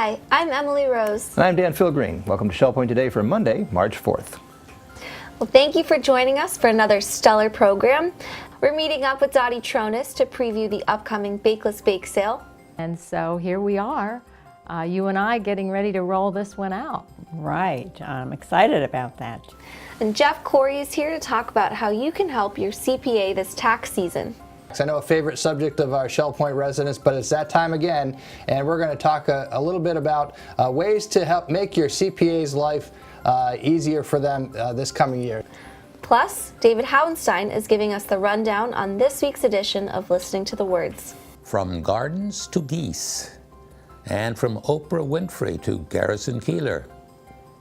Hi, I'm Emily Rose. And I'm Dan Philgreen. Welcome to Shell Point Today for Monday, March 4th. Well, thank you for joining us for another stellar program. We're meeting up with Dottie Tronis to preview the upcoming Bakeless Bake Sale. And so here we are, you and I getting ready to roll this one out. Right, I'm excited about that. And Jeff Corey is here to talk about how you can help your CPA this tax season. I know a favorite subject of our Shell Point residents, but it's that time again, and we're going to talk a little bit about ways to help make your CPA's life easier for them this coming year. Plus, David Hauenstein is giving us the rundown on this week's edition of Listening to the Words. From gardens to geese, and from Oprah Winfrey to Garrison Keillor,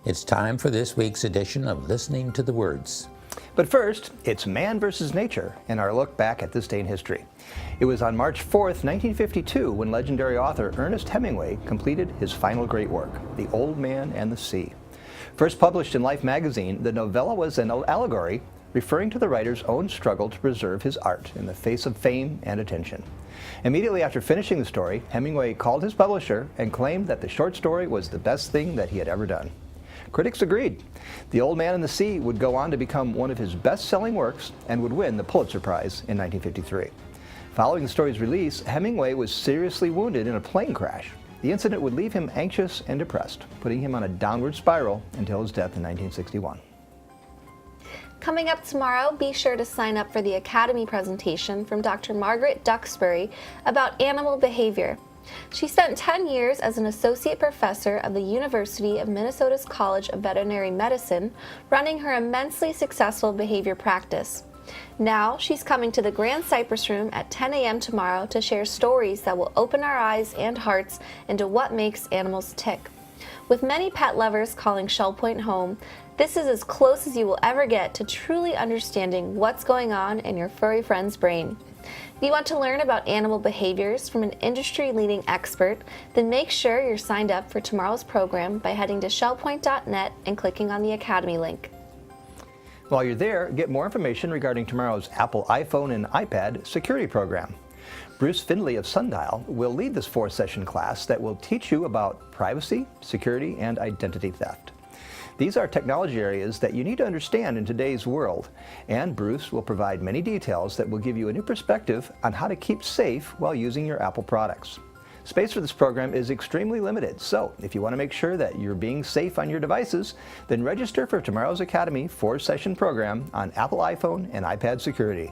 it's time for this week's edition of Listening to the Words. But first, it's man versus nature and our look back at this day in history. It was on March 4th, 1952, when legendary author Ernest Hemingway completed his final great work, The Old Man and the Sea. First published in Life magazine, the novella was an allegory referring to the writer's own struggle to preserve his art in the face of fame and attention. Immediately after finishing the story, Hemingway called his publisher and claimed that the short story was the best thing that he had ever done. Critics agreed. The Old Man and the Sea would go on to become one of his best-selling works and would win the Pulitzer Prize in 1953. Following the story's release, Hemingway was seriously wounded in a plane crash. The incident would leave him anxious and depressed, putting him on a downward spiral until his death in 1961. Coming up tomorrow, be sure to sign up for the Academy presentation from Dr. Margaret Duxbury about animal behavior. She spent 10 years as an associate professor of the University of Minnesota's College of Veterinary Medicine, running her immensely successful behavior practice. Now, she's coming to the Grand Cypress Room at 10 a.m. tomorrow to share stories that will open our eyes and hearts into what makes animals tick. With many pet lovers calling Shell Point home, this is as close as you will ever get to truly understanding what's going on in your furry friend's brain. If you want to learn about animal behaviors from an industry-leading expert, then make sure you're signed up for tomorrow's program by heading to shellpoint.net and clicking on the Academy link. While you're there, get more information regarding tomorrow's Apple iPhone and iPad security program. Bruce Findlay of Sundial will lead this 4-session class that will teach you about privacy, security, and identity theft. These are technology areas that you need to understand in today's world, and Bruce will provide many details that will give you a new perspective on how to keep safe while using your Apple products. Space for this program is extremely limited, so if you want to make sure that you're being safe on your devices, then register for tomorrow's Academy 4-session program on Apple iPhone and iPad security.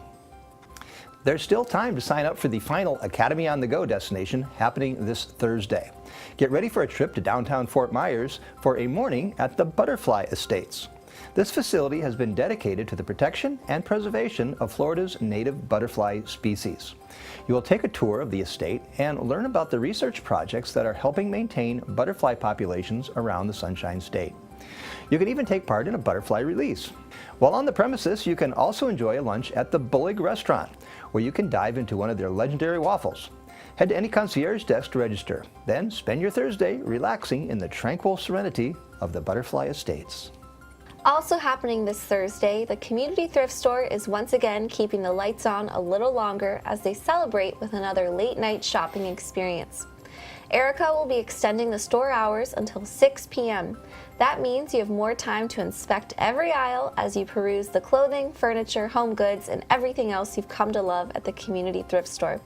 There's still time to sign up for the final Academy on the Go destination happening this Thursday. Get ready for a trip to downtown Fort Myers for a morning at the Butterfly Estates. This facility has been dedicated to the protection and preservation of Florida's native butterfly species. You will take a tour of the estate and learn about the research projects that are helping maintain butterfly populations around the Sunshine State. You can even take part in a butterfly release. While on the premises, you can also enjoy a lunch at the Bullig Restaurant, where you can dive into one of their legendary waffles. Head to any concierge desk to register. Then spend your Thursday relaxing in the tranquil serenity of the Butterfly Estates. Also happening this Thursday, the Community Thrift Store is once again keeping the lights on a little longer as they celebrate with another late-night shopping experience. Erica will be extending the store hours until 6 p.m. That means you have more time to inspect every aisle as you peruse the clothing, furniture, home goods, and everything else you've come to love at the Community Thrift Store.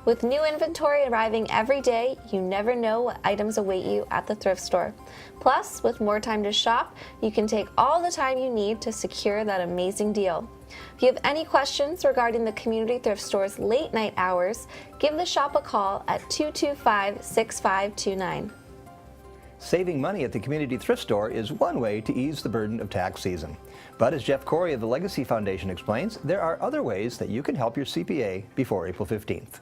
With new inventory arriving every day, you never know what items await you at the thrift store. Plus, with more time to shop, you can take all the time you need to secure that amazing deal. If you have any questions regarding the Community Thrift Store's late night hours, give the shop a call at 225-6529. Saving money at the Community Thrift Store is one way to ease the burden of tax season. But as Jeff Corey of the Legacy Foundation explains, there are other ways that you can help your CPA before April 15th.